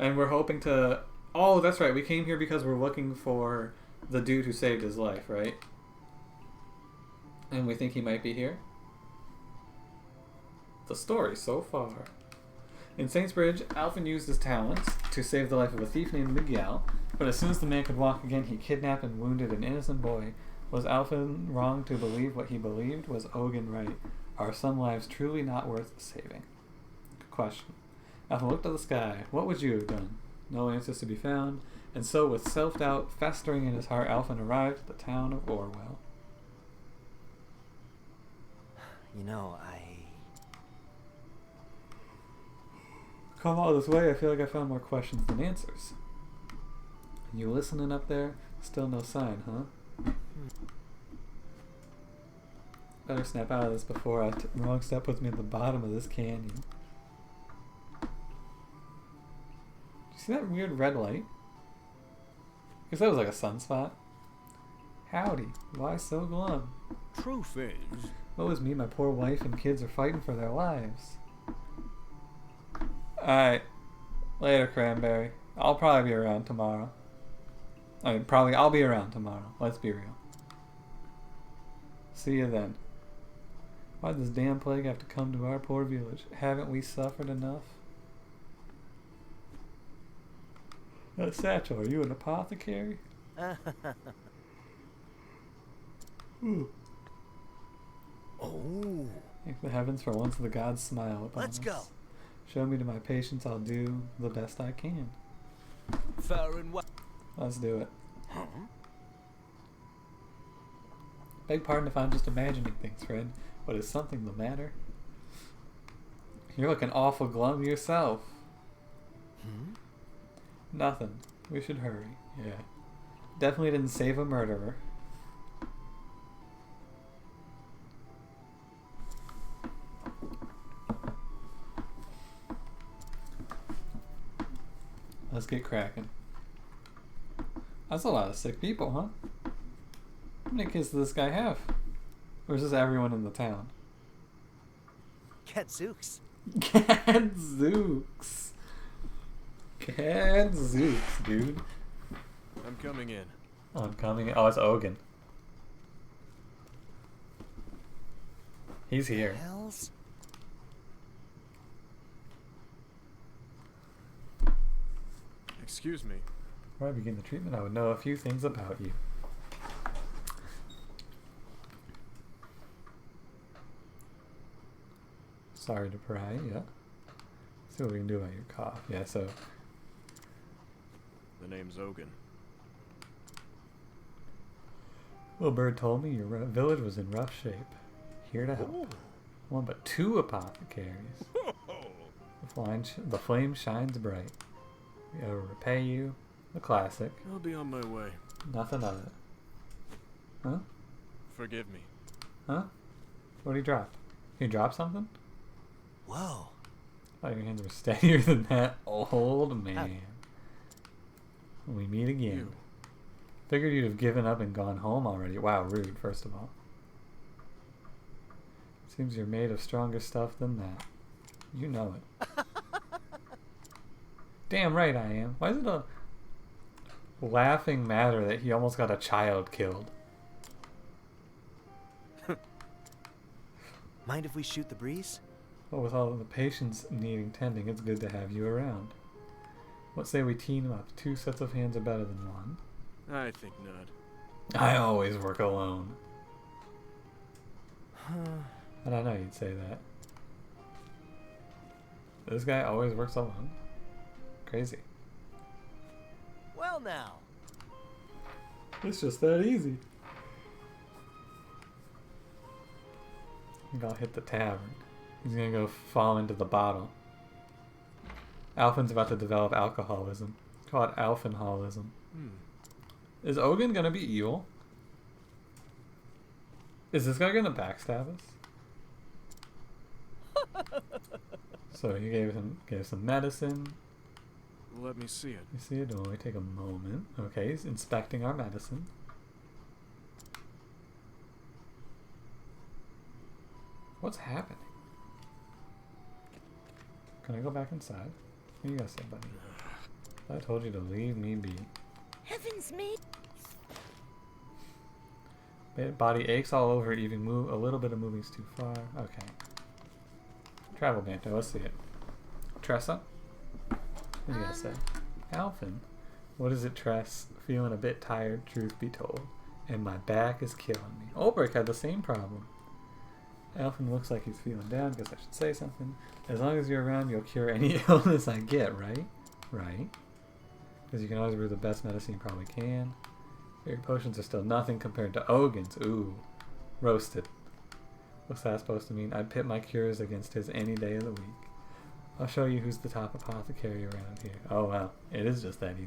And we're hoping to... Oh, that's right. We came here because we're looking for the dude who saved his life, right? And we think he might be here. The story so far. In Saintsbridge, Alfyn used his talents to save the life of a thief named Miguel, but as soon as the man could walk again, he kidnapped and wounded an innocent boy. Was Alfyn wrong to believe what he believed? Was Ogun right? Are some lives truly not worth saving? Good question. Alfyn looked at the sky. What would you have done? No answers to be found, and so with self-doubt festering in his heart, Alfyn arrived at the town of Orwell. You know, Come all this way, I feel like I found more questions than answers. You listening up there? Still no sign, huh? Better snap out of this before wrong step puts me at the bottom of this canyon. Do you see that weird red light? I guess that was like a sunspot. Howdy, why so glum? Truth is... Woe is me, my poor wife and kids are fighting for their lives. Alright. Later, Cranberry. I'll probably be around tomorrow. I'll be around tomorrow. Let's be real. See you then. Why'd this damn plague have to come to our poor village? Haven't we suffered enough? Satchel, are you an apothecary? Ooh. Oh. Thank the heavens for once the gods smile upon us. Let's go. Show me to my patience, I'll do the best I can. Fair and well. Let's do it. Huh? Beg pardon if I'm just imagining things, Fred, but is something the matter? You're looking awful glum yourself. Hmm? Nothing. We should hurry. Yeah. Definitely didn't save a murderer. Let's get cracking. That's a lot of sick people, huh? How many kids does this guy have? Or is this everyone in the town? Gadzooks. Gadzooks. Gadzooks, dude. I'm coming in. Oh, I'm coming in. Oh, it's Ogun. He's here. Hells? Excuse me. Before I begin the treatment, I would know a few things about you. Sorry to pry, yeah. See what we can do about your cough. Yeah, so... The name's Ogun. Little bird told me your village was in rough shape. Here to help. Ooh. One but two apothecaries. The flame shines bright. We will repay you. The classic. I'll be on my way. Nothing of it. Huh? Forgive me. Huh? What did he drop? Can you drop something? Whoa. Oh, your hands were steadier than that, old man. When we meet again. You. Figured you'd have given up and gone home already. Wow, rude, first of all. Seems you're made of stronger stuff than that. You know it. Damn right I am. Why is it a laughing matter that he almost got a child killed? Mind if we shoot the breeze? But with all of the patients needing tending, it's good to have you around. What say we team up? 2 sets of hands are better than 1. I think not. I always work alone. And I know you'd say that. This guy always works alone. Crazy. Well now. It's just that easy. I think I'll hit the tavern. He's gonna go fall into the bottle. Alfyn's about to develop alcoholism. Call it Alfynholism. Is Ogun gonna be evil? Is this guy gonna backstab us? So he gave some medicine. Let me see it. You see it? It'll only take a moment. Okay, he's inspecting our medicine. What's happening? Can I go back inside? What do you guys say, buddy? I told you to leave me be. Heavens me! Body aches all over, even move a little bit of moving's too far. Okay. Travel banter, let's see it. Tressa? What do you gotta say? Alfyn? What is it, Tress? Feeling a bit tired, truth be told. And my back is killing me. Ulbrich had the same problem. Alfyn looks like he's feeling down. Guess I should say something. As long as you're around, you'll cure any illness I get, right? Right. Because you can always brew the best medicine you probably can. Your potions are still nothing compared to Ogin's. Ooh. Roasted. What's that supposed to mean? I'd pit my cures against his any day of the week. I'll show you who's the top apothecary around here. Oh wow. It is just that easy.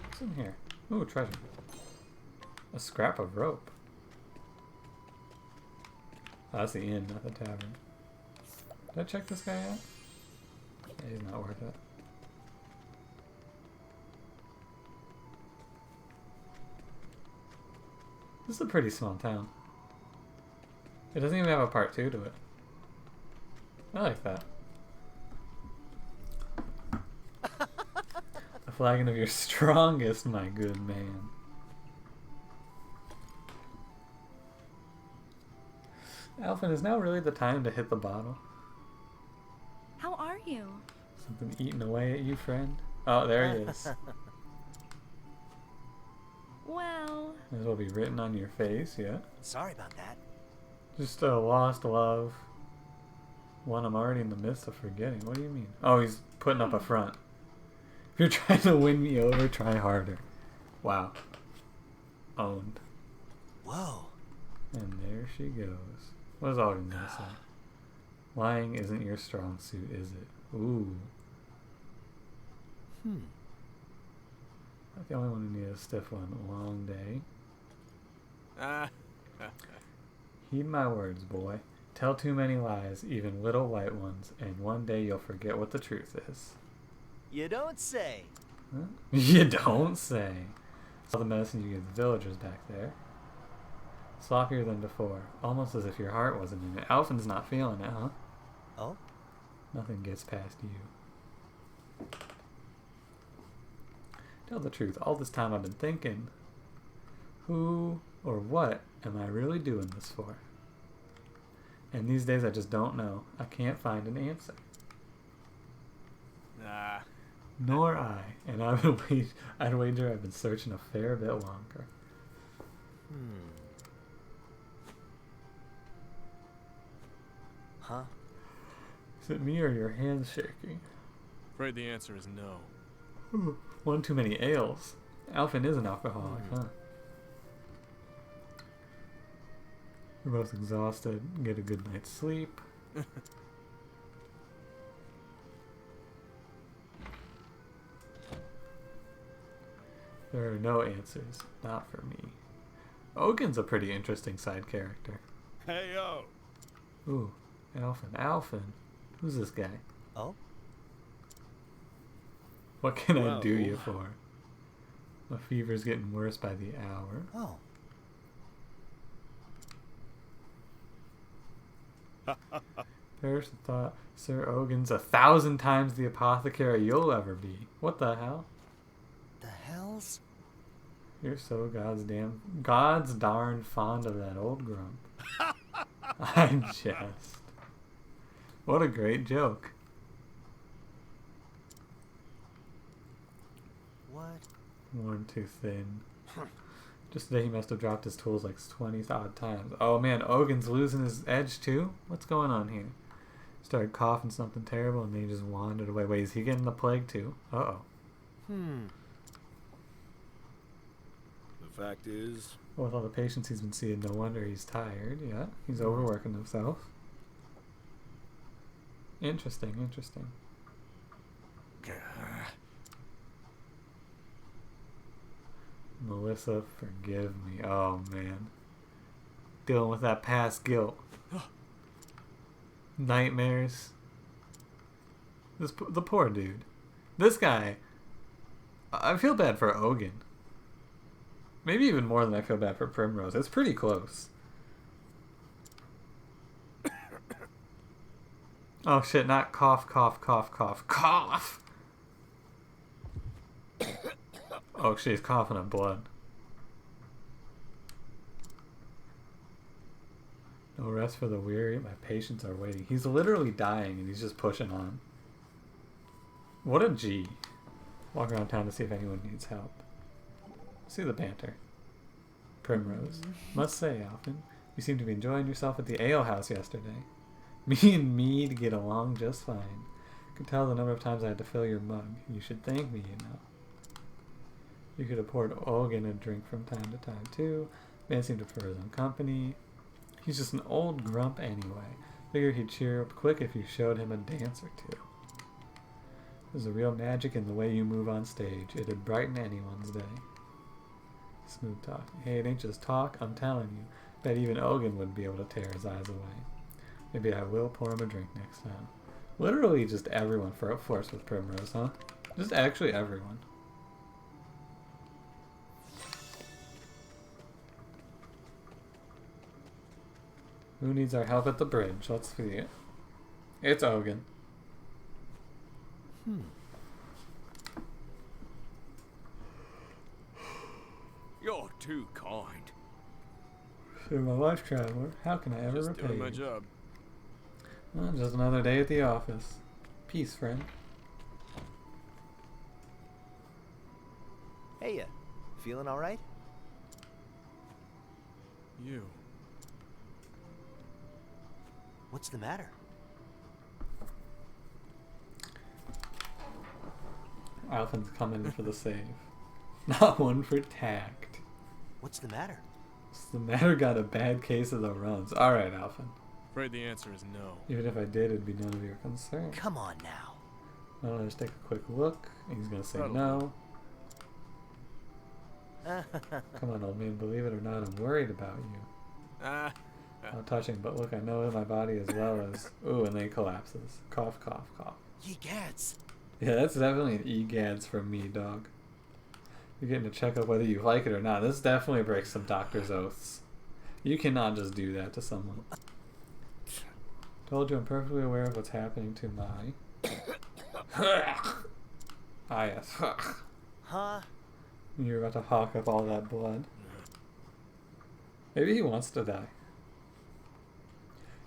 What's in here? Ooh, treasure. A scrap of rope. Oh, that's the inn, not the tavern. Did I check this guy out? Yeah, he's not worth it. This is a pretty small town. It doesn't even have a part 2 to it. I like that. A flagon of your strongest, my good man. Alfyn, is now really the time to hit the bottle? How are you? Something eating away at you, friend? Oh, there he is. Well... This will be written on your face, yeah? Sorry about that. Just a lost love. One I'm already in the midst of forgetting. What do you mean? Oh, he's putting up a front. If you're trying to win me over, try harder. Wow. Owned. Whoa. And there she goes. What is Ogden gonna say? Lying isn't your strong suit, is it? Ooh. Not the only one who needs a stiff one. Long day. Heed my words, boy. Tell too many lies, even little white ones, and one day you'll forget what the truth is. You don't say. Huh? You don't say. All the medicine you give the villagers back there. Sloppier than before, almost as if your heart wasn't in it. Alfyn's not feeling it, huh? Oh? Nothing gets past you. Tell the truth, all this time I've been thinking, who or what am I really doing this for? And these days I just don't know. I can't find an answer. Nah. Nor I. And I'd wager I've been searching a fair bit longer. Huh? Is it me or your hands shaking? Afraid the answer is no. One too many ales. Alfyn is an alcoholic, huh? We're both exhausted. Get a good night's sleep. There are no answers. Not for me. Ogin's a pretty interesting side character. Hey yo. Ooh, Alfyn. Who's this guy? Oh? What can I Well, do you for? My fever's getting worse by the hour. Oh. Perish the thought, Sir Ogin's 1,000 times the apothecary you'll ever be. What the hell? The hells? You're so God's darn fond of that old grump. I jest. What a great joke. What? Worn too thin. Just today he must have dropped his tools like 20 odd times. Oh man, Ogin's losing his edge too? What's going on here? Started coughing something terrible and then he just wandered away. Wait, is he getting the plague too? Uh-oh. The fact is... Well, with all the patients he's been seeing, no wonder he's tired. Yeah, he's overworking himself. Interesting. Melissa, forgive me. Oh, man. Dealing with that past guilt. Nightmares. The poor dude. This guy. I feel bad for Ogin. Maybe even more than I feel bad for Primrose. It's pretty close. Oh shit, not cough, cough, cough, cough, cough! Oh shit, he's coughing up blood. No rest for the weary, my patients are waiting. He's literally dying and he's just pushing on. What a G. Walk around town to see if anyone needs help. See the banter. Primrose. Must say, Alfyn, you seem to be enjoying yourself at the ale house yesterday. Me and Mead get along just fine. Could tell the number of times I had to fill your mug. You should thank me, you know. You could have poured Ogan a drink from time to time, too. Man seemed to prefer his own company. He's just an old grump anyway. Figured he'd cheer up quick if you showed him a dance or two. There's a real magic in the way you move on stage. It'd brighten anyone's day. Smooth talk. Hey, it ain't just talk, I'm telling you. Bet even Ogan wouldn't be able to tear his eyes away. Maybe I will pour him a drink next time. Literally just everyone for force with Primrose, huh? Just actually everyone. Who needs our help at the bridge? Let's see it. It's Ogan. You're too kind. You're my life traveler. How can I ever Just repay doing my you? job. Well, just another day at the office. Peace, friend. Hey, feeling all right? You. What's the matter? Alfyn's coming for the save. Not one for tact. What's the matter? What's the matter? Got a bad case of the runs. Alright, Alfyn. Afraid the answer is no. Even if I did, it'd be none of your concern. Come on now. I'll just take a quick look. He's gonna say That'll no. Come on, old man. Believe it or not, I'm worried about you. Ah. Not touching, but look, I know my body as well as... Ooh, and then he collapses. Cough, cough, cough. Ye gats. Yeah, that's definitely an egads from me, dog. You're getting to check up whether you like it or not. This definitely breaks some doctor's oaths. You cannot just do that to someone. Told you I'm perfectly aware of what's happening to my... Ah, yes. Huh? You're about to hawk up all that blood. Maybe he wants to die.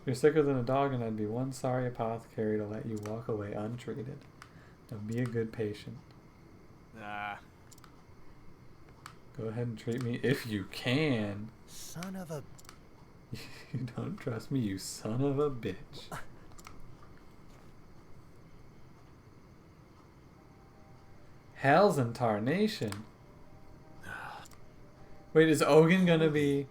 You're sicker than a dog, and I'd be one sorry apothecary to let you walk away untreated. Now be a good patient. Ah. Go ahead and treat me if you can. Son of a... You don't trust me, you son of a bitch. Hell's in tarnation. Wait, is Ogan gonna be...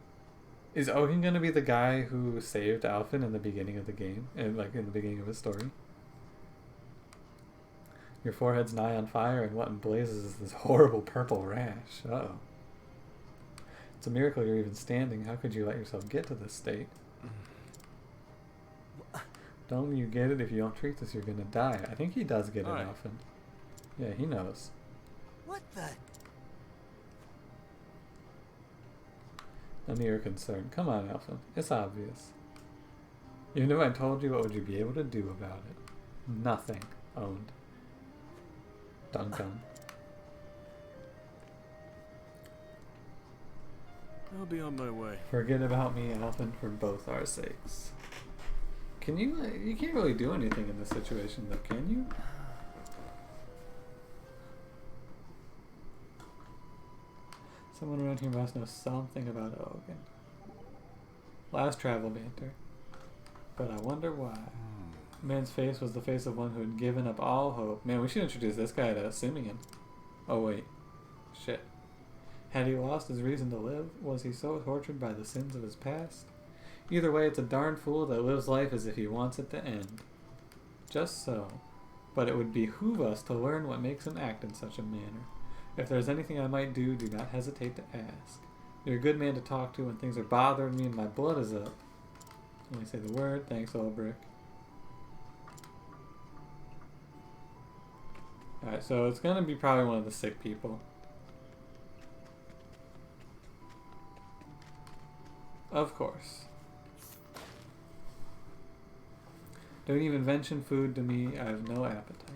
Is Ogan gonna be the guy who saved Alfyn in the beginning of the game? And like in the beginning of his story? Your forehead's nigh on fire, and what in blazes is this horrible purple rash? Uh-oh. It's a miracle you're even standing. How could you let yourself get to this state? Don't you get it? If you don't treat this, you're gonna die. I think he does get it, Alright. Alfyn. Yeah, he knows. What the... None of your concern. Come on, Alfyn. It's obvious. Even if I told you, what would you be able to do about it? Nothing. Owned. Dun dun. I'll be on my way. Forget about me, Alfyn, for both our sakes. Can you... You can't really do anything in this situation, though, can you? Someone around here must know something about Ogan. Last travel banter. But I wonder why. Man's face was the face of one who had given up all hope. Man, we should introduce this guy to Simeon. Oh, wait. Shit. Had he lost his reason to live? Was he so tortured by the sins of his past? Either way, it's a darn fool that lives life as if he wants it to end. Just so. But it would behoove us to learn what makes him act in such a manner. If there's anything I might do, do not hesitate to ask. You're a good man to talk to when things are bothering me and my blood is up. Only say the word. Thanks, Ulbrich. Alright, so it's gonna be probably one of the sick people. Of course. Don't even mention food to me. I have no appetite.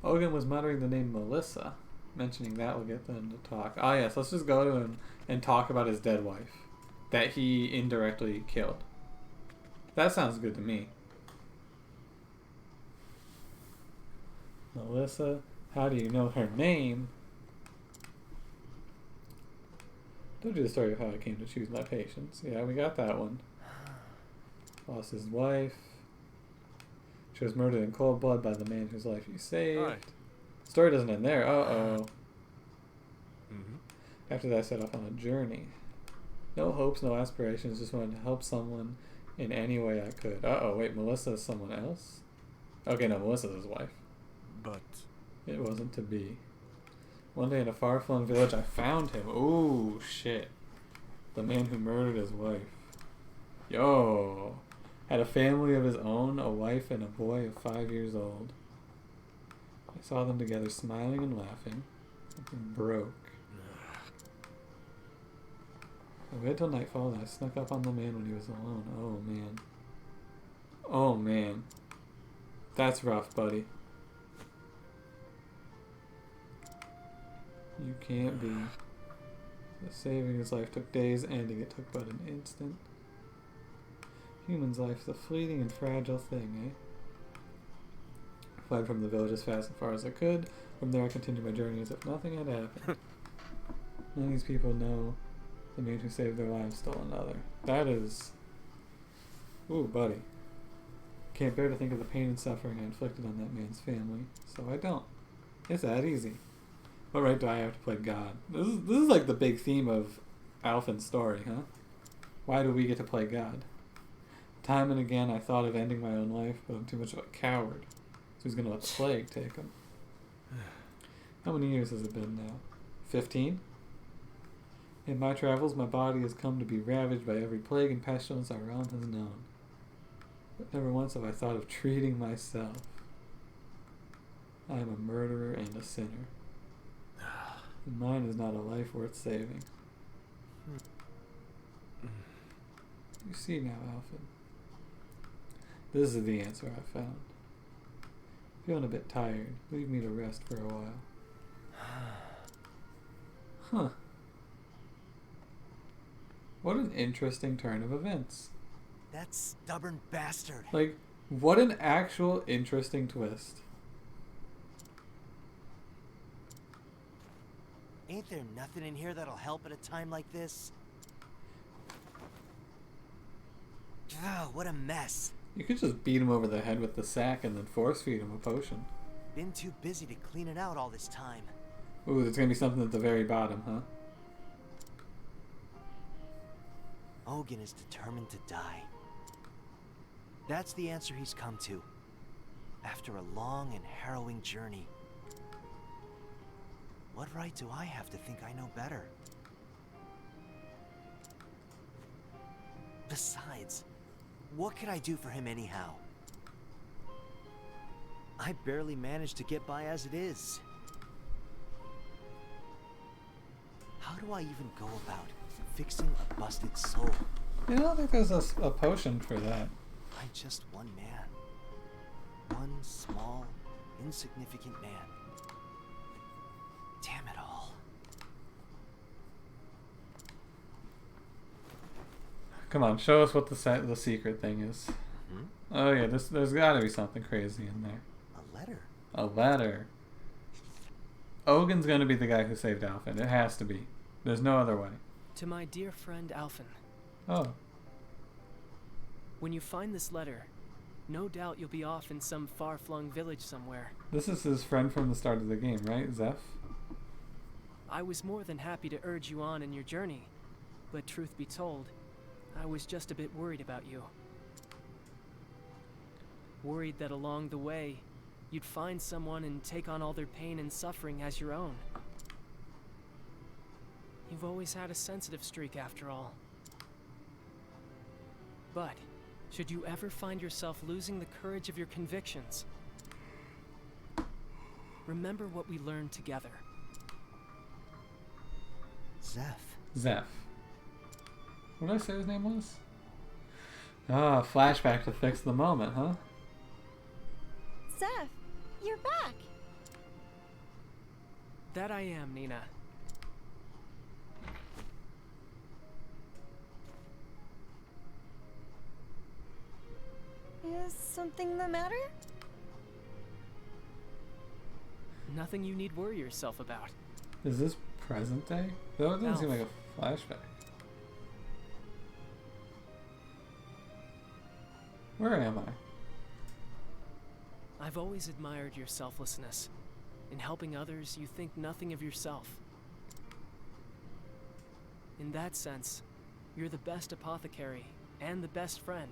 Ogun was muttering the name Melissa. Mentioning that will get them to talk. Ah, yes, let's just go to him and talk about his dead wife that he indirectly killed. That sounds good to me. Melissa, how do you know her name? Told you the story of how I came to choose my patients. Yeah, we got that one. Lost his wife. She was murdered in cold blood by the man whose life you saved. Right. Story doesn't end there. Uh-oh. Mm-hmm. After that, I set off on a journey. No hopes, no aspirations, just wanted to help someone in any way I could. Uh-oh, wait, Melissa is someone else? Okay, no, Melissa's his wife. But It wasn't to be. One day in a far-flung village, I found him. Ooh, shit. The man who murdered his wife. Yo. Had a family of his own, a wife and a boy of 5 years old. I saw them together smiling and laughing. Something broke. I waited till nightfall and I snuck up on the man when he was alone. Oh, man. Oh, man. That's rough, buddy. You can't be. The saving his life took days, ending it took but an instant. Human's life is a fleeting and fragile thing, eh? Fled from the village as fast and far as I could. From there I continued my journey as if nothing had happened. None of these people know the man who saved their lives stole another. That is... Ooh, buddy. Can't bear to think of the pain and suffering I inflicted on that man's family, so I don't. It's that easy. What right do I have to play God? This is like the big theme of Alfyn's story, huh? Why do we get to play God? Time and again I thought of ending my own life, but I'm too much of a coward. So he's gonna let the plague take him. How many years has it been now? 15? In my travels, my body has come to be ravaged by every plague and pestilence our realm has known. But never once have I thought of treating myself. I am a murderer and a sinner. And mine is not a life worth saving. You see now, Alfyn. This is the answer I found. Feeling a bit tired. Leave me to rest for a while. Huh. What an interesting turn of events. That stubborn bastard. Like, what an actual interesting twist. Ain't there nothing in here that'll help at a time like this? Oh, what a mess. You could just beat him over the head with the sack and then force feed him a potion. Been too busy to clean it out all this time. Ooh, there's gonna be something at the very bottom, huh? Ogun is determined to die. That's the answer he's come to. After a long and harrowing journey. What right do I have to think I know better? Besides, what could I do for him anyhow? I barely manage to get by as it is. How do I even go about fixing a busted soul? Yeah, I don't think there's a potion for that. I'm just one man. One small, insignificant man. Damn it all. Come on, show us what the secret thing is. Hmm? Oh yeah, there's gotta be something crazy in there. A letter? A letter. Ogun's gonna be the guy who saved Alfyn. It has to be. There's no other way. To my dear friend Alfyn. Oh. When you find this letter, no doubt you'll be off in some far-flung village somewhere. This is his friend from the start of the game, right? Zeph? I was more than happy to urge you on in your journey, but truth be told, I was just a bit worried about you. Worried that along the way, you'd find someone and take on all their pain and suffering as your own. You've always had a sensitive streak after all. But, should you ever find yourself losing the courage of your convictions, remember what we learned together. Zeph. Zeph. What did I say his name was? Ah, flashback to fix the moment, huh? Seth, you're back. That I am, Nina. Is something the matter? Nothing you need worry yourself about. Is this present day? Though it doesn't seem like Alf. a flashback. Where am I? I've always admired your selflessness. In helping others, you think nothing of yourself. In that sense, you're the best apothecary and the best friend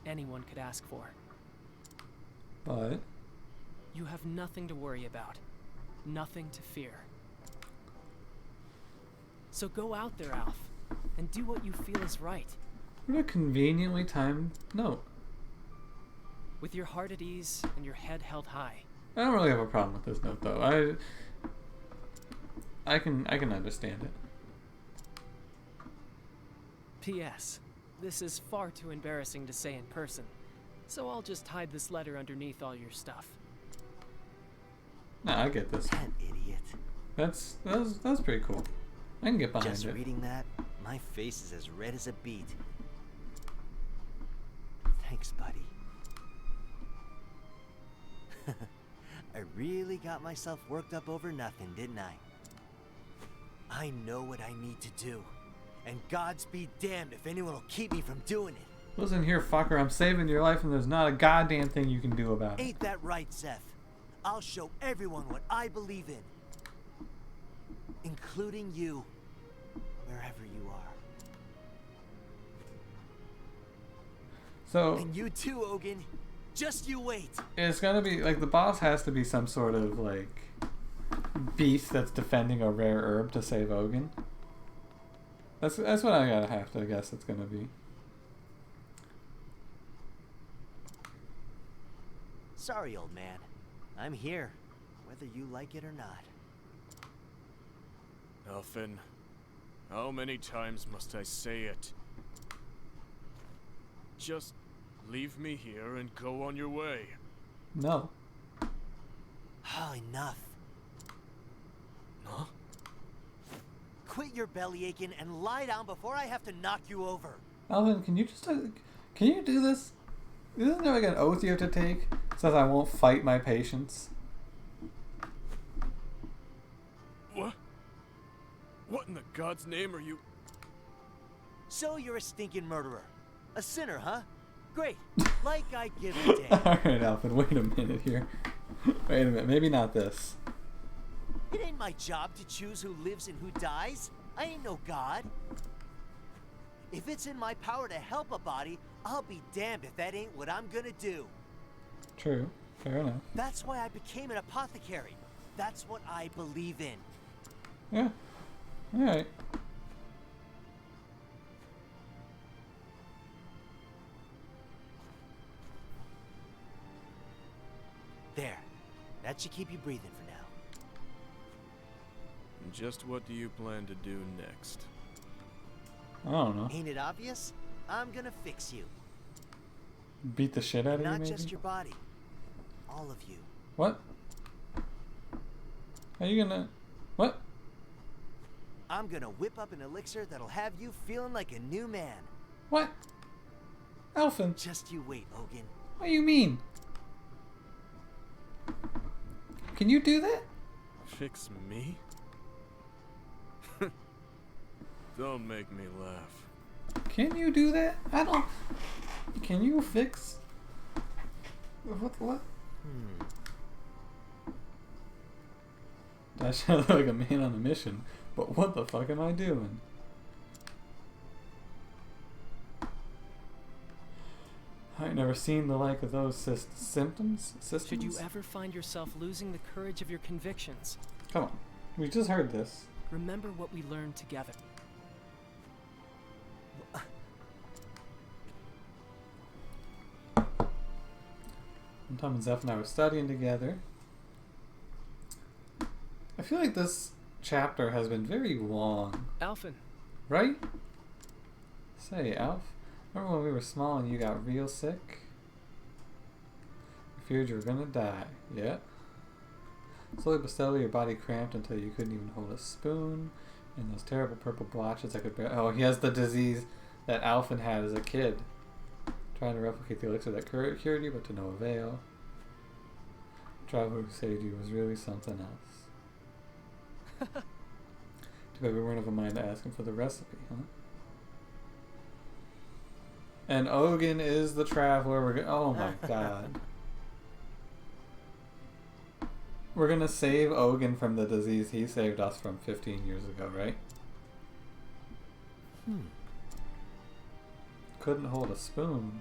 anyone could ask for. But You have nothing to worry about, nothing to fear. So go out there, Alf, and do what you feel is right. what a conveniently timed note. With your heart at ease and your head held high. I don't really have a problem with this note though. I can understand it. P.S. This is far too embarrassing to say in person, so I'll just hide this letter underneath all your stuff. Nah, I get this. That idiot. That's pretty cool. I can get behind Just it. reading that, my face is as red as a beet. Thanks, buddy. I really got myself worked up over nothing, didn't I? I know what I need to do. And God's be damned if anyone will keep me from doing it. Listen here, fucker. I'm saving your life, and there's not a goddamn thing you can do about it. Ain't that right, Seth? I'll show everyone what I believe in. Including you, wherever you are. So And you too, Ogun. Just you wait. it's gonna be like the boss has to be some sort of like beast that's defending a rare herb to save Ogun. That's what I gotta have to guess it's gonna be. Sorry, old man. I'm here, whether you like it or not. Alfyn, how many times must I say it? Just leave me here and go on your way. No. Oh, enough. Huh? Quit your belly aching and lie down before I have to knock you over. Alvin, can you just can you do this? Isn't there like an oath you have to take? It says I won't fight my patients. What? What in the God's name are you? So you're a stinking murderer. A sinner, huh? Great. Like I give a damn. Alright, Alvin, wait a minute here. Wait a minute, maybe not this. It ain't my job to choose who lives and who dies. I ain't no god. If it's in my power to help a body, I'll be damned if that ain't what I'm gonna do. True, fair enough. That's why I became an apothecary. That's what I believe in. Yeah. Alright. There. That should keep you breathing for now. And just what do you plan to do next? I don't know. Ain't it obvious? I'm gonna fix you. Beat the shit out of you, Not maybe? just your body. All of you. What? Are you gonna... What? I'm gonna whip up an elixir that'll have you feeling like a new man. What? Alfyn, Just you wait, Ogun. what do you mean? Can you do that? Fix me? Don't make me laugh. Can you do that? I don't... Can you fix... What? That sounds like a man on a mission, but what the fuck am I doing? I've never seen the like of those symptoms? Systems? Should you ever find yourself losing the courage of your convictions, Come on. We just heard this. remember what we learned together. One time when Zeph and I were studying together. I feel like this chapter has been very long. Alfyn, Right? Say, Alf. Remember when we were small and you got real sick? You feared you were gonna die. Yeah. Slowly but steadily, your body cramped until you couldn't even hold a spoon. And those terrible purple blotches that could bear. Oh, he has the disease that Alfyn had as a kid. Trying to replicate the elixir that cured you, but to no avail. The traveler who saved you was really something else. Too bad we weren't of a mind to ask him for the recipe, huh? And Ogun is the traveler. Oh my god. We're gonna save Ogun from the disease he saved us from 15 years ago, right? Couldn't hold a spoon.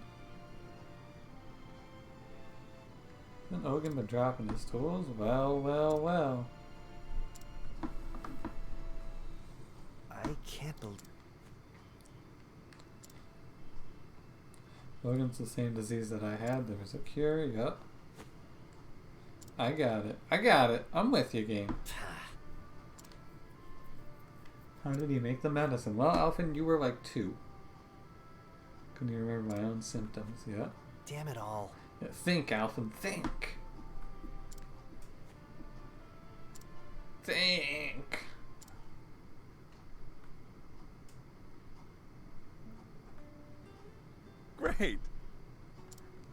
Hasn't Ogun been dropping his tools? Well, well, well. I can't believe... Ogun's the same disease that I had. There was a cure. Yup. I got it. I got it. I'm with you, game. How did he make the medicine? Well, Alfyn, you were like 2. Couldn't even remember my own symptoms. Yeah. Damn it all. Yeah, think, Alfyn. Think. Think. Great.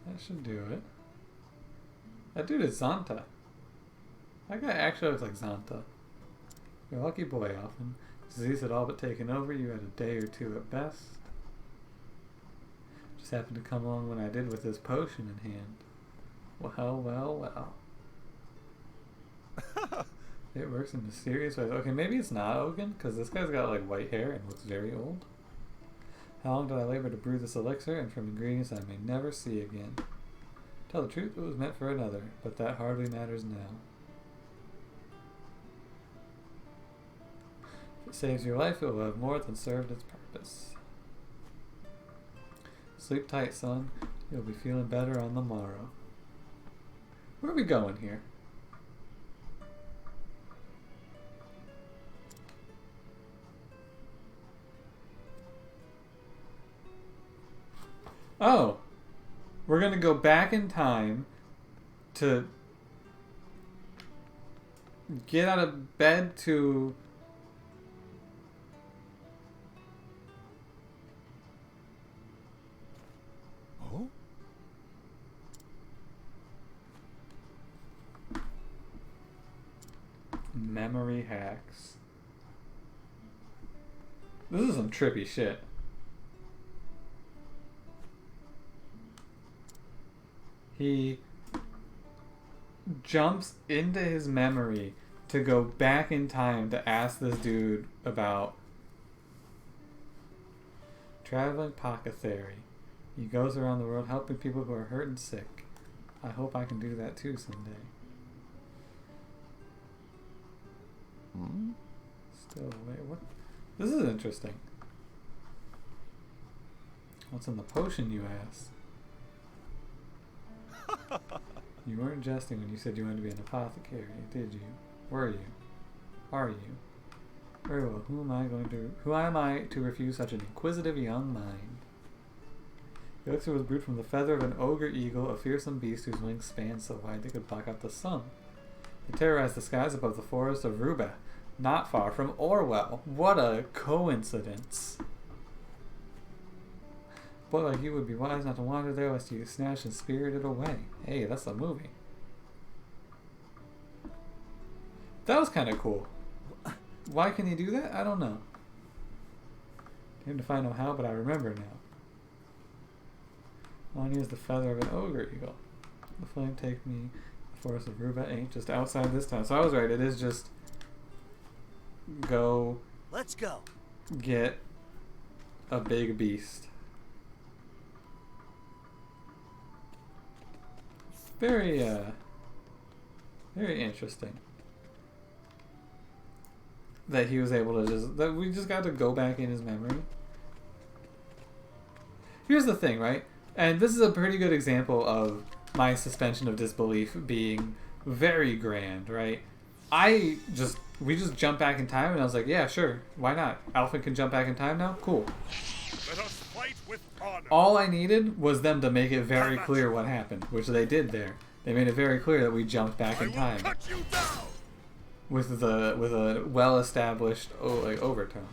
That should do it. That dude is Zanta. That guy actually looks like Zanta. You're a lucky boy, Alfyn. Disease had all but taken over. You had a day or 2 at best. Just happened to come along when I did with this potion in hand. Well, well, well. It works in mysterious ways. Okay, maybe it's not Ogun, because this guy's got like white hair and looks very old. How long did I labor to brew this elixir, and from ingredients I may never see again? Tell the truth, it was meant for another, but that hardly matters now. If it saves your life, it will have more than served its purpose. Sleep tight, son. You'll be feeling better on the morrow. Where are we going here? Oh! We're gonna go back in time to get out of bed to memory hacks. This is some trippy shit. He jumps into his memory to go back in time to ask this dude about traveling apothecary. He goes around the world helping people who are hurt and sick. I hope I can do that too someday. Still, wait, what? This is interesting. What's in the potion, you ask? You weren't jesting when you said you wanted to be an apothecary, did you? Were you? Are you? Very well, who am I to refuse such an inquisitive young mind? The elixir was brewed from the feather of an ogre eagle, a fearsome beast whose wings spanned so wide they could block out the sun. They terrorized the skies above the forest of Ruba, not far from Orwell. What a coincidence. Boy like you would be wise not to wander there lest you snatch and spirit it away. Hey, that's a movie. That was kind of cool. Why can he do that? I don't know. Came to find out how, but I remember now. All I need is the feather of an ogre eagle. The flame take me. The forest of Ruba ain't just outside this town. So I was right. It is just go. Let's go. Get a big beast. Very, very interesting. That he was able to that we just got to go back in his memory. Here's the thing, right? And this is a pretty good example of my suspension of disbelief being very grand, right? We just jumped back in time and I was like, yeah, sure, why not? Alfyn can jump back in time now? Cool. Let us fight with honor. All I needed was them to make it very clear what happened, which they did there. They made it very clear that we jumped back I in will time cut you down. with a well-established overtone.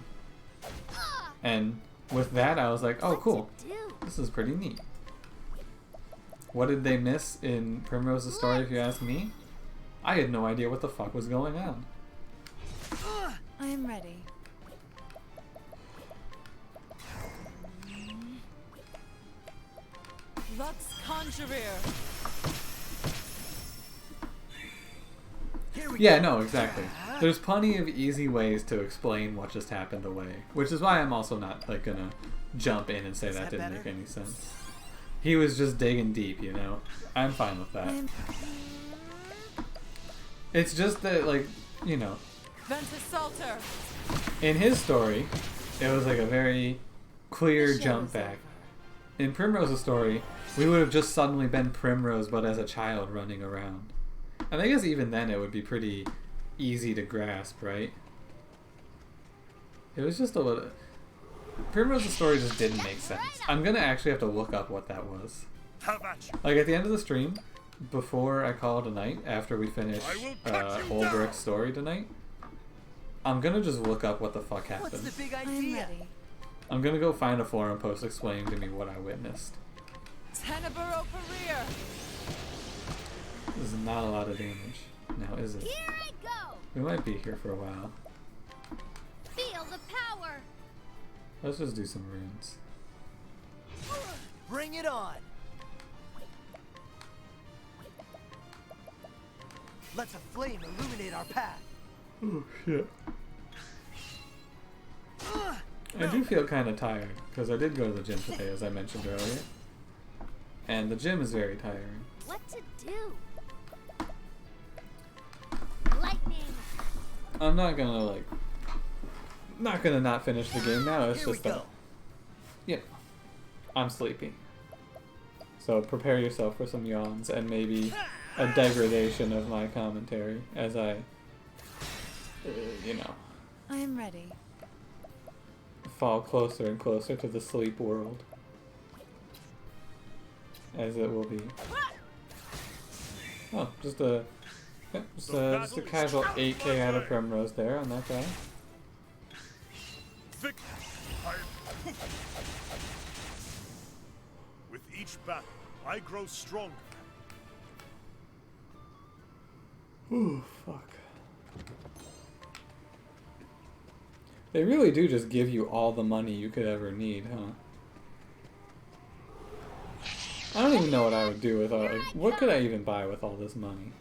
And with that, I was like, oh, cool. This is pretty neat. What did they miss in Primrose's story, if you ask me? I had no idea what the fuck was going on. I am ready. Lux Conjurer. Yeah, no, exactly. There's plenty of easy ways to explain what just happened away, which is why I'm also not like gonna jump in and say that didn't make any sense. He was just digging deep, you know. I'm fine with that. It's just that, like, you know, Ventus Salter. in his story, it was like a very clear The show jump is back. over. In Primrose's story, we would have just suddenly been Primrose, but as a child running around. And I guess even then it would be pretty easy to grasp, right? It was just a little... Primrose's story just didn't make sense. I'm gonna actually have to look up what that was. Have at you. Like, at the end of the stream, before I call it a night, after we finish Ulbrich's story tonight, I'm gonna just look up what the fuck happened. What's the big I am idea? ready. I'm gonna go find a forum post explaining to me what I witnessed. Teneburo Career. This is not a lot of damage. Now, is it? Here I go. We might be here for a while. Feel the power. Let's just do some runes. Bring it on. Let the flame illuminate our path. Oh, shit. I do feel kind of tired, because I did go to the gym today, as I mentioned earlier. And the gym is very tiring. What to do? Lightning. I'm not gonna, like... Not gonna not finish the game now, it's Here we just that... go. Yeah. I'm sleepy. So prepare yourself for some yawns, and maybe a degradation of my commentary, as I... you know... I am ready. fall closer and closer to the sleep world. As it will be. Oh, just a casual 8k out of Primrose there on that guy. With each battle, I grow stronger. Ooh, fuck. They really do just give you all the money you could ever need, huh? I don't even know what I would do with all... Like, what could I even buy with all this money?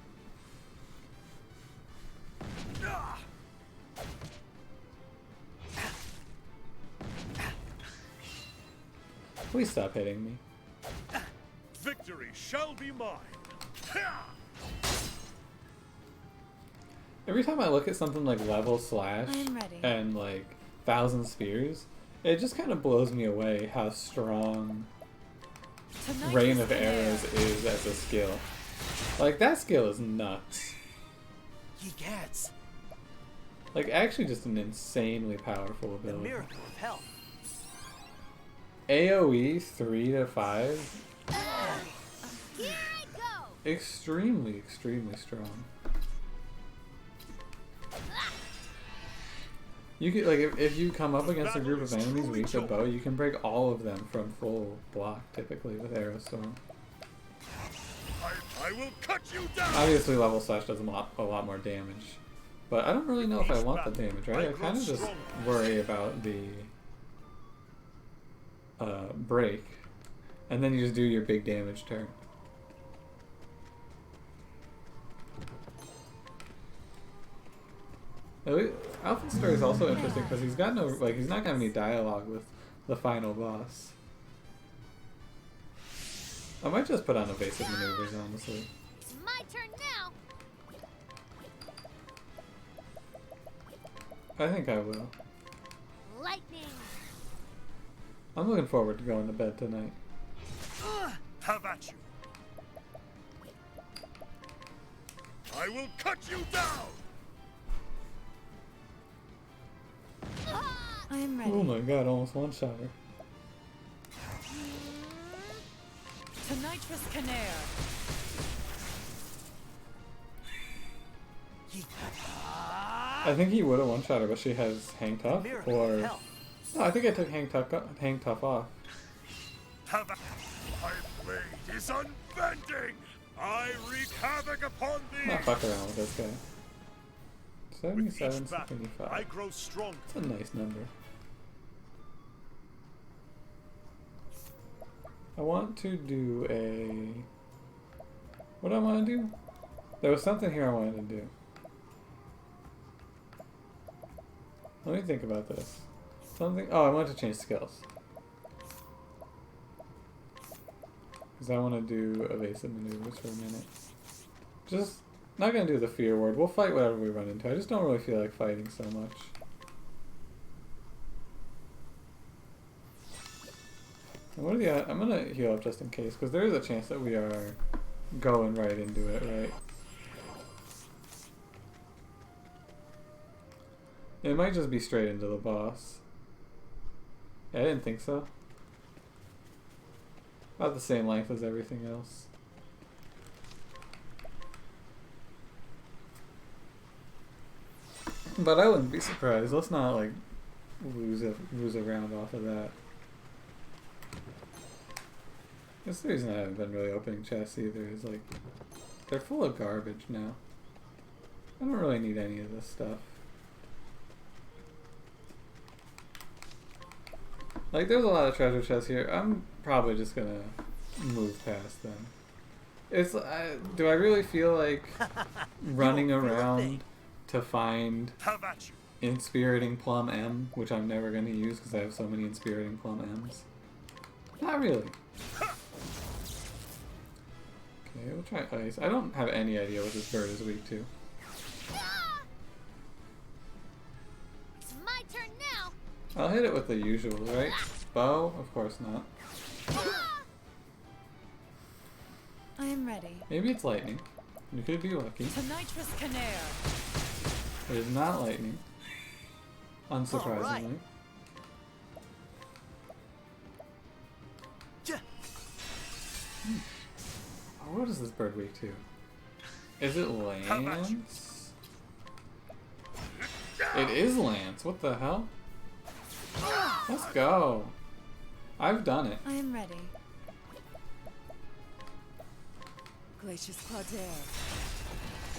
Please stop hitting me. Victory shall be mine. Every time I look at something like level slash I am ready. and like 1,000 spears, it just kind of blows me away how strong Tonight Rain is of the Arrows is as a skill. Like, that skill is nuts. He gets Like, actually just an insanely powerful the ability. miracle of health. AoE 3 to 5, Here I go. extremely, extremely strong. You could, like, if you come up against a group of enemies weak to bow, you can break all of them from full block, typically, with Arrowstorm. I will cut you down. Obviously, level slash does a lot more damage. But I don't really know if I want the damage, right? I kind of just worry about the break. And then you just do your big damage turn. Alfyn's story is also interesting because he's got no, like, he's not gonna have any dialogue with the final boss. I might just put on evasive maneuvers, honestly. It's my turn now. I think I will. Lightning. I'm looking forward to going to bed tonight. Have at you. I will cut you down. I am ready. Oh my god, almost one shot her. To nitrous canare. I think he would have one-shot her, but she has Hang Tough, or... No, I think I took Hang Tough off. My blade is unbending! I wreak havoc upon thee! Not fuck around with this guy. With each 77, battle, 75. I grow stronger. That's a nice number. I want to do a... What do I want to do? There was something here I wanted to do. Let me think about this. Something... Oh, I want to change skills. Because I want to do evasive maneuvers for a minute. Just... Not going to do the fear word. We'll fight whatever we run into. I just don't really feel like fighting so much. And what are the... I'm going to heal up just in case, because there is a chance that we are going right into it, right? It might just be straight into the boss. Yeah, I didn't think so. About the same length as everything else. But I wouldn't be surprised. Let's not like lose a round off of that. That's the reason I haven't been really opening chests either, is like they're full of garbage now. I don't really need any of this stuff. Like there's a lot of treasure chests here. I'm probably just gonna move past them. It's do I really feel like running around to find Inspiriting Plum M, which I'm never going to use because I have so many Inspiriting Plum M's? Not really. Okay, we'll try ice. I don't have any idea what this bird is weak to. It's my turn now. I'll hit it with the usuals, right? Bow? Of course not. I am ready. Maybe it's lightning. You could be lucky. To nitrous canare. It is not lightning. Unsurprisingly. Right. Oh, what is this bird weak to? Is it Lance? It is Lance. What the hell? Let's go. I've done it. I am ready. Glacius Claudere.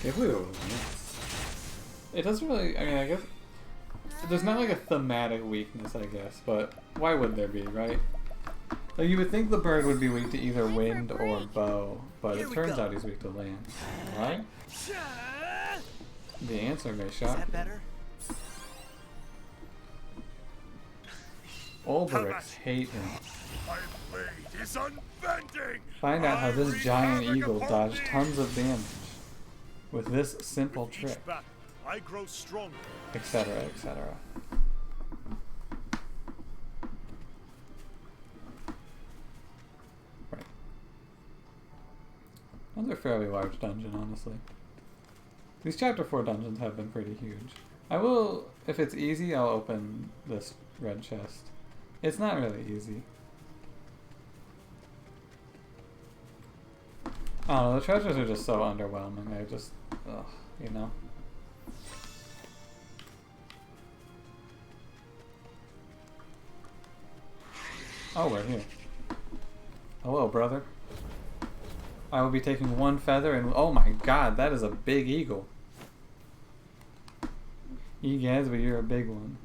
Give it a Lance. It doesn't really, I mean, I guess, there's not like a thematic weakness, I guess, but why would there be, right? Like, you would think the bird would be weak to either wind or bow, but it turns out he's weak to land, right? The answer may shock Is that you. better? Olberics hate him. My blade is unbending! Find out how I this wreak giant havoc eagle upon dodged thee. tons of damage with this simple With each trick, battle, I grow stronger. etc., etc. Right. Another fairly large dungeon, honestly. These chapter 4 dungeons have been pretty huge. I will, if it's easy, I'll open this red chest. It's not really easy. Oh, the treasures are just so underwhelming. I just, ugh, you know. Oh, we're here. Hello, brother. I will be taking one feather and... Oh my god, that is a big eagle. Egads, but you're a big one.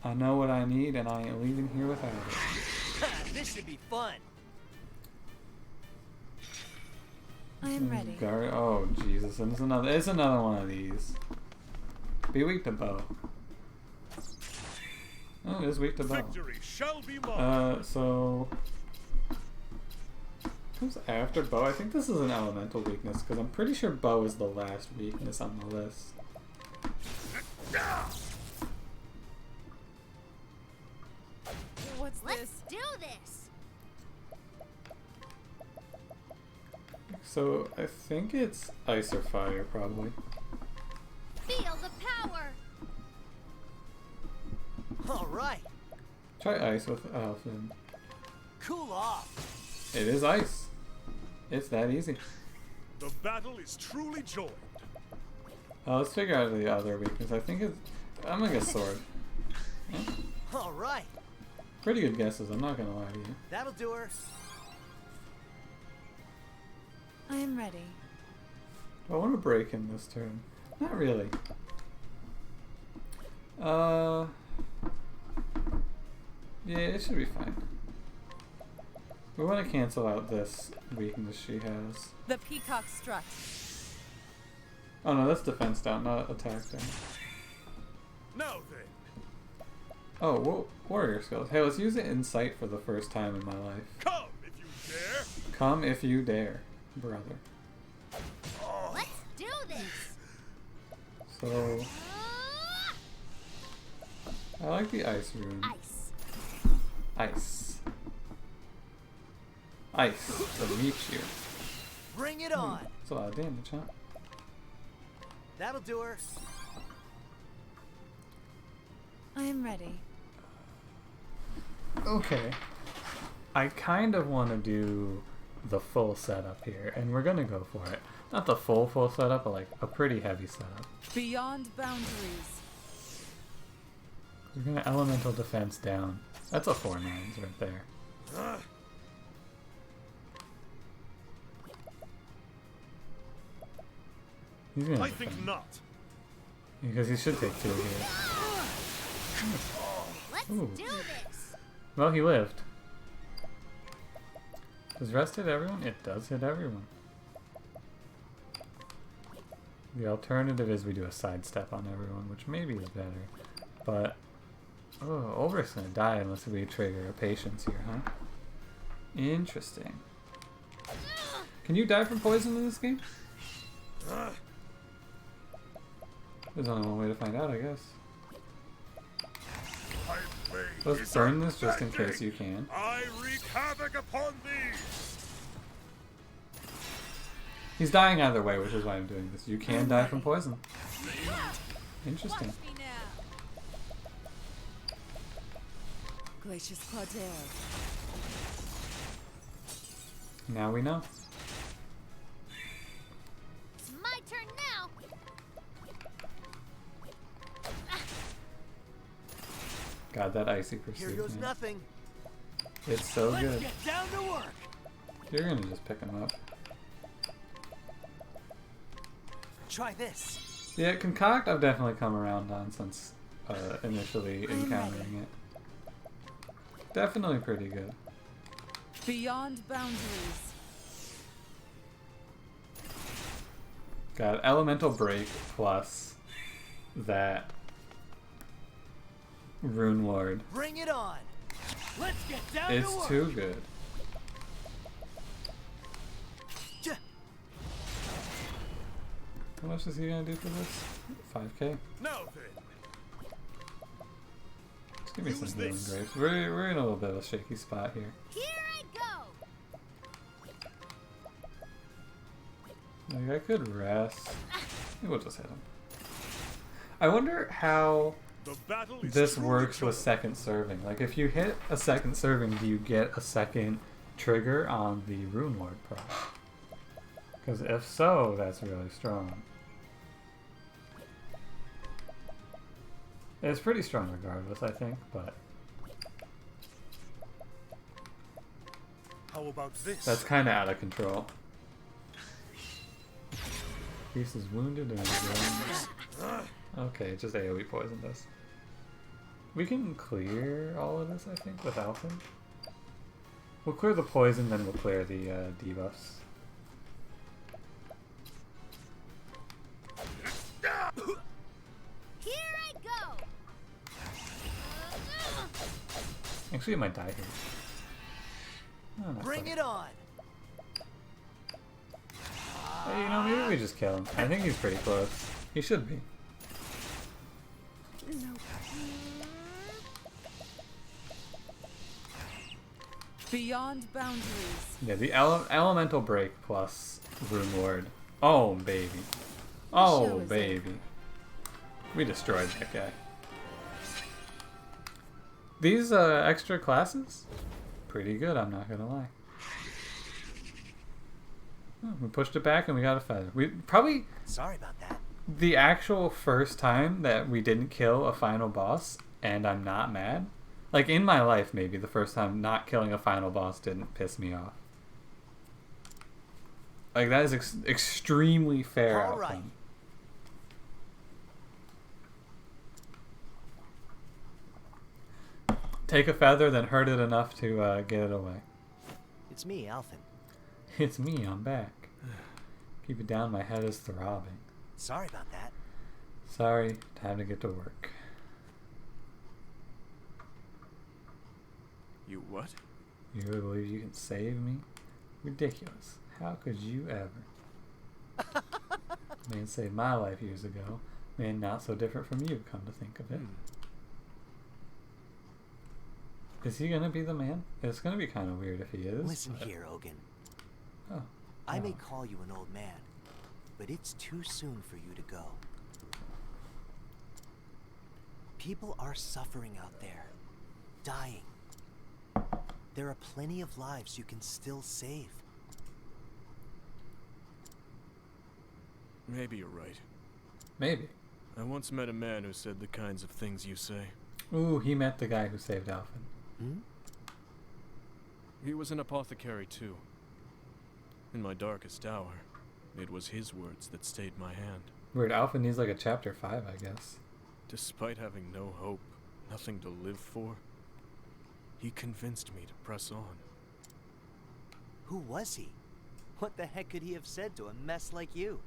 I know what I need and I ain't leaving here without it. This should be fun. I am ready. Oh, Jesus. And it's another one of these. Be weak to bow. Oh, it is weak to bow. Victory shall be mine. So... Who's after bow? I think this is an elemental weakness, because I'm pretty sure bow is the last weakness on the list. What's Let's this? do this. So, I think it's ice or fire, probably. Feel the power. All right. Try ice with Alfyn. Cool off. It is ice. It's that easy. The battle is truly joined. Let's figure out the other weakness. I think it's... I'm gonna guess sword. Yeah. All right. Pretty good guesses, I'm not gonna lie to you. That'll do her. I am ready. I want to break in this turn. Not really. Yeah, it should be fine. We want to cancel out this weakness she has. The peacock strut. Oh no, that's defense down, not attack down. Now then. Oh, warrior skills. Hey, let's use insight for the first time in my life. Come if you dare. Come if you dare, brother. Let's do this. So, I like the ice rune. Ice. Ice. Ice to meet you. Bring it on. That's a lot of damage, huh? That'll do her. I am ready. Okay. I kind of want to do the full setup here, and we're gonna go for it. Not the full setup, but like a pretty heavy setup. Beyond boundaries. We're gonna elemental defense down. That's a 4/9 right there. He's gonna I defend. think not. Because he should take 2 here. Let's Ooh. do this. Well, he lived. Does rest hit everyone? It does hit everyone. The alternative is we do a sidestep on everyone, which maybe is better. But, oh, Ulrich's gonna die unless we trigger a patience here, huh? Interesting. Can you die from poison in this game? There's only one way to find out, I guess. Let's burn this just in case you can. I wreak havoc upon thee. He's dying either way, which is why I'm doing this. You can die from poison. Interesting. Watch me now. Glacius Claudere. Now we know. It's my turn now. God, that icy Here pursuit, goes man. nothing. It's so Let's good. get down to work. You're gonna just pick him up. Try this. Yeah, concoct I've definitely come around on since initially encountering it. Definitely pretty good. Beyond boundaries. Got elemental break plus that rune lord. Bring it on. Let's get down to It's work. too good. Ja- How much is he gonna do for this? 5k. Now then. Just give me some Use healing this. grapes. We're in a little bit of a shaky spot here. Here I go. Like, I could rest. Maybe we'll just hit him. I wonder how The battle is this truly works with joined. second serving. Like, if you hit a second serving, do you get a second trigger on the Rune Lord pro? Because if so, that's really strong. It's pretty strong regardless, I think, but How about this? that's kind of out of control. Beast is wounded and is okay, just AoE poisoned us. We can clear all of this, I think, with Alfyn. We'll clear the poison, then we'll clear the debuffs. Here I go. Actually, it might die here. Oh, not Bring quite. it on. Hey, you know, maybe we just kill him. I think he's pretty close. He should be. Beyond boundaries. Yeah, the elemental break plus Rune Lord. Oh, baby. Oh, show is baby. We destroyed that guy. These extra classes? Pretty good, I'm not gonna lie. We pushed it back and we got a feather. We probably Sorry about that. the actual first time that we didn't kill a final boss, and I'm not mad. Like in my life, maybe the first time not killing a final boss didn't piss me off. Like that is extremely fair All outcome. right. Take a feather, then hurt it enough to get it away. It's me, Alfyn. It's me, I'm back. Keep it down, my head is throbbing. Sorry about that. Sorry, time to get to work. You what? You really believe you can save me? Ridiculous. How could you ever? Man saved my life years ago. Man not so different from you, come to think of it. Is he gonna be the man? It's gonna be kind of weird if he is. Listen but- here, Ogun. Oh. I may Oh. call you an old man, but it's too soon for you to go. People are suffering out there, dying. There are plenty of lives you can still save. Maybe you're right. Maybe. I once met a man who said the kinds of things you say. Ooh, he met the guy who saved Alfyn. Hmm? He was an apothecary too. In my darkest hour, it was his words that stayed my hand. Weird, Alfyn needs like a chapter 5, I guess. Despite having no hope, nothing to live for, he convinced me to press on. Who was he? What the heck could he have said to a mess like you?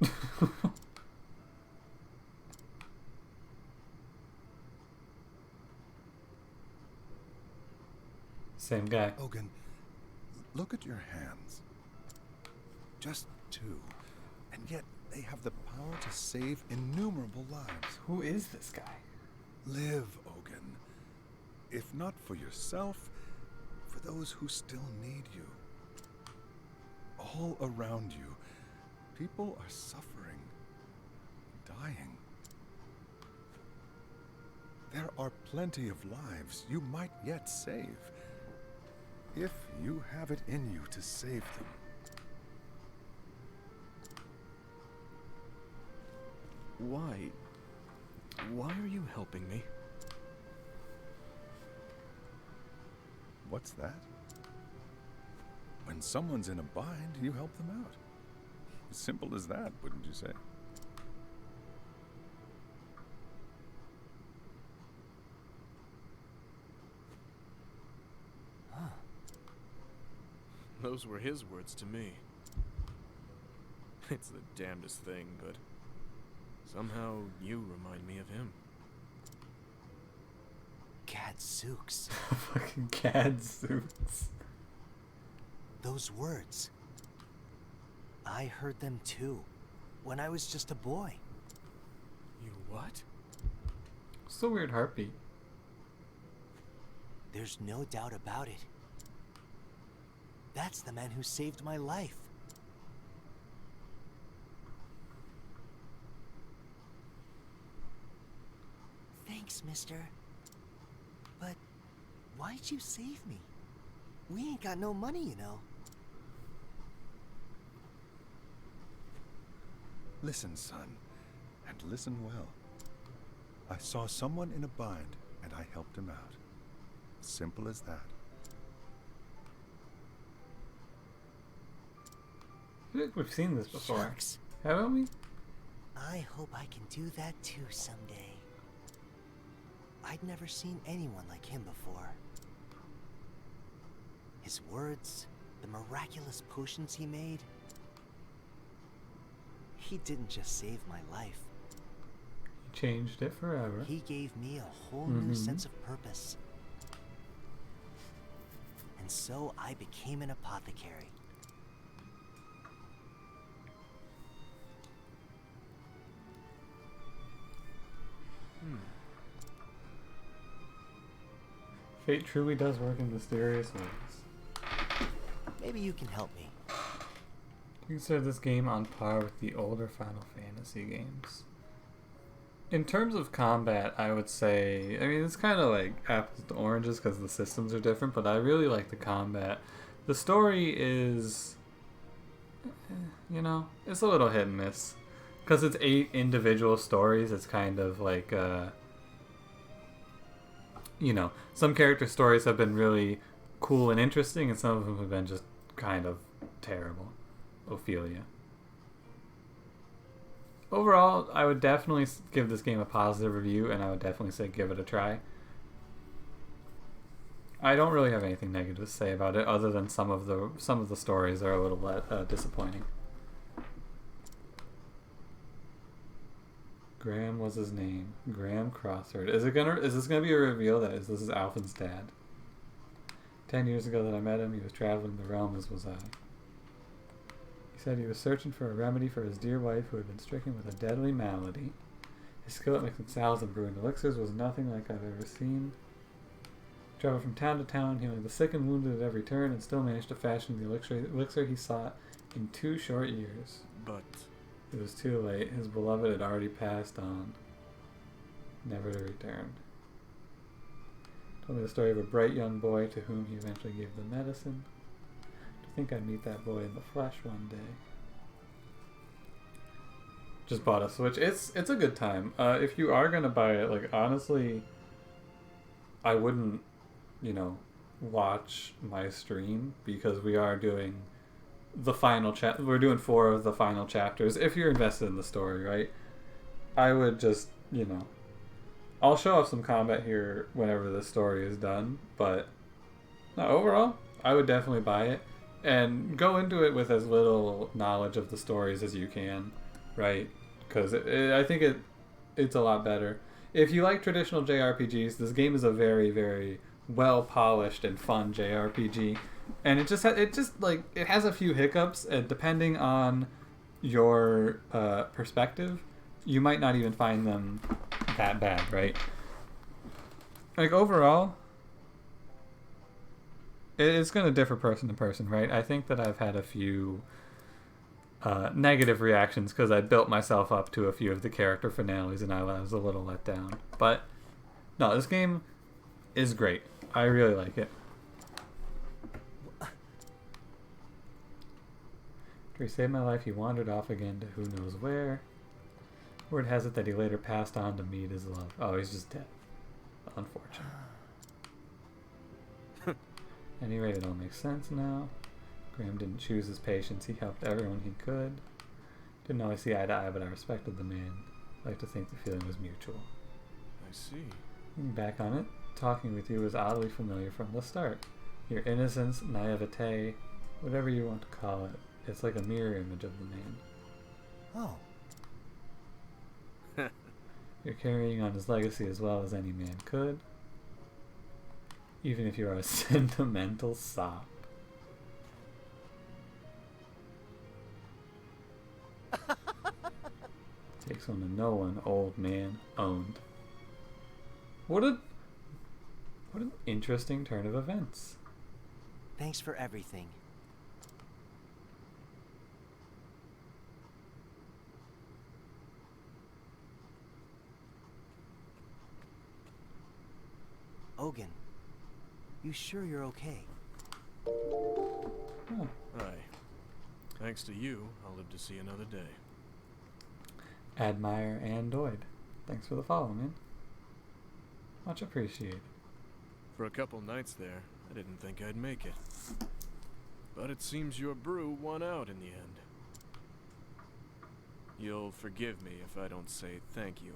Same guy. Ogun, look at your hands. Just two. And yet they have the power to save innumerable lives. Who is this guy? Live, Ogun. If not for yourself, for those who still need you. All around you, people are suffering, dying. There are plenty of lives you might yet save, if you have it in you to save them. Why are you helping me? What's that? When someone's in a bind, you help them out. As simple as that, wouldn't you say? Those were his words to me. It's the damnedest thing, but somehow you remind me of him. Gadzooks. Fucking Gadzooks. Those words. I heard them too, when I was just a boy. You what? It's a weird heartbeat. There's no doubt about it. That's the man who saved my life. Thanks, mister. But why'd you save me? We ain't got no money, you know. Listen, son, and listen well. I saw someone in a bind, and I helped him out. Simple as that. I feel like we've seen this before. Shucks. Haven't we? I hope I can do that too someday. I'd never seen anyone like him before. His words, the miraculous potions he made. He didn't just save my life. He changed it forever. He gave me a whole new sense of purpose. And so I became an apothecary. Fate truly does work in mysterious ways. Maybe you can help me. Consider this game on par with the older Final Fantasy games. In terms of combat, I would say, I mean, it's kind of like apples to oranges because the systems are different, but I really like the combat. The story is you know, it's a little hit and miss. Because it's 8 individual stories, it's kind of like, you know, some character stories have been really cool and interesting, and some of them have been just kind of terrible. Ophelia. Overall, I would definitely give this game a positive review, and I would definitely say give it a try. I don't really have anything negative to say about it, other than some of the stories are a little disappointing. Graham was his name. Graham Crossford. Is this gonna be a reveal that this is Alfyn's dad? 10 years ago that I met him, he was traveling the realm as was I. He said he was searching for a remedy for his dear wife who had been stricken with a deadly malady. His skill at mixing salads and brewing elixirs was nothing like I've ever seen. He traveled from town to town, healing the sick and wounded at every turn, and still managed to fashion the elixir he sought in 2 short years. But It was too late. His beloved had already passed on, never to return. Told me the story of a bright young boy to whom he eventually gave the medicine. To think I'd meet that boy in the flesh one day. Just bought a Switch. It's a good time. If you are gonna buy it, like honestly, I wouldn't, you know, watch my stream because we are doing the final we're doing 4 of the final chapters. If you're invested in the story, right? I would just, you know, I'll show off some combat here whenever the story is done, but no, overall, I would definitely buy it and go into it with as little knowledge of the stories as you can, right? Because I think it's a lot better. If you like traditional JRPGs, this game is a very, very well polished and fun JRPG. And it just has a few hiccups, and depending on your perspective, you might not even find them that bad, right? Like overall, it's going to differ person to person, right? I think that I've had a few negative reactions because I built myself up to a few of the character finales, and I was a little let down. But no, this game is great. I really like it. After he saved my life, he wandered off again to who knows where. Word has it that he later passed on to meet his love. Oh, he's just dead. Unfortunate. At any rate, it all makes sense now. Graham didn't choose his patients. He helped everyone he could. Didn't always see eye to eye, but I respected the man. I like to think the feeling was mutual. I see. Looking back on it, talking with you was oddly familiar from the start. Your innocence, naivete, whatever you want to call it. It's like a mirror image of the man. Oh. You're carrying on his legacy as well as any man could. Even if you are a sentimental sop. Takes one to know one, old man. Owned. What an interesting turn of events. Thanks for everything. Ogun, you sure you're okay? Oh, Aye. Thanks to you, I'll live to see another day. Admire and Doyd. Thanks for the follow, man. Much appreciated. For a couple nights there, I didn't think I'd make it. But it seems your brew won out in the end. You'll forgive me if I don't say thank you.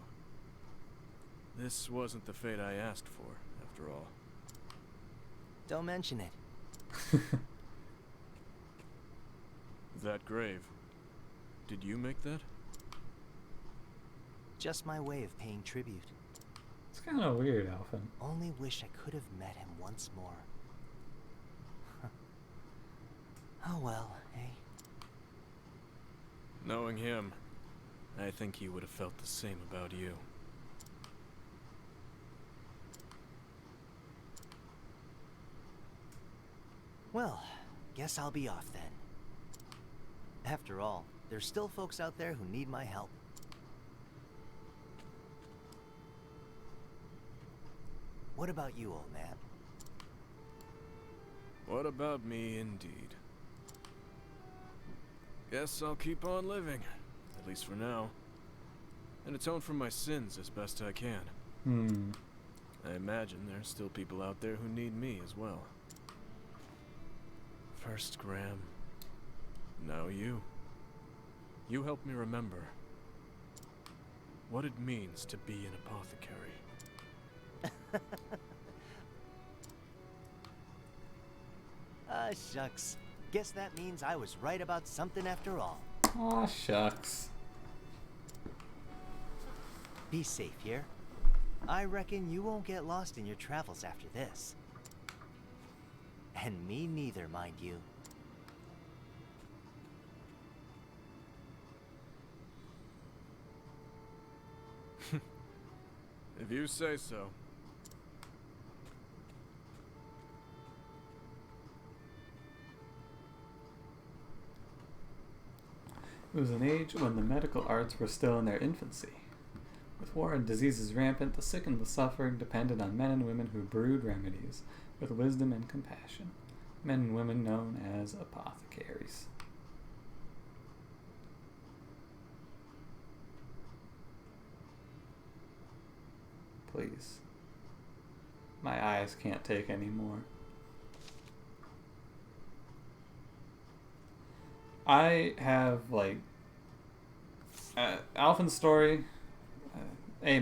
This wasn't the fate I asked for, after all. Don't mention it. That grave. Did you make that? Just my way of paying tribute. It's kind of weird, Alfyn. Only wish I could have met him once more. Oh well, eh? Knowing him, I think he would have felt the same about you. Well, guess I'll be off then. After all, there's still folks out there who need my help. What about you, old man? What about me, indeed? Guess I'll keep on living, at least for now, and atone for my sins as best I can. I imagine there's still people out there who need me as well. First Graham, now you. You help me remember what it means to be an apothecary. Shucks. Guess that means I was right about something after all. Aw, shucks. Be safe here. I reckon you won't get lost in your travels after this. And me neither, mind you. If you say so. It was an age when the medical arts were still in their infancy. With war and diseases rampant, the sick and the suffering depended on men and women who brewed remedies with wisdom and compassion. Men and women known as apothecaries. Please. My eyes can't take any more. I have, like, Alfyn's story, A-.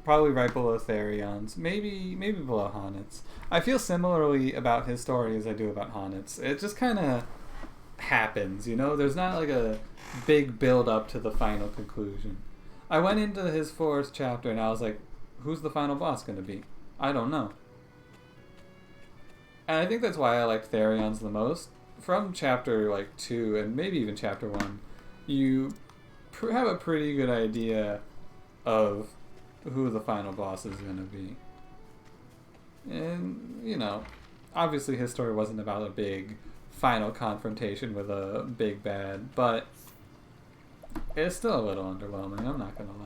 Probably right below Therion's. Maybe below Honnet's. I feel similarly about his story as I do about Honnet's. It just kind of happens, you know? There's not, like, a big build-up to the final conclusion. I went into his 4th chapter and I was like, who's the final boss going to be? I don't know. And I think that's why I liked Therion's the most. From chapter, like, 2 and maybe even chapter 1, you have a pretty good idea of who the final boss is going to be. And, you know, obviously his story wasn't about a big final confrontation with a big bad, but it's still a little underwhelming, I'm not going to lie.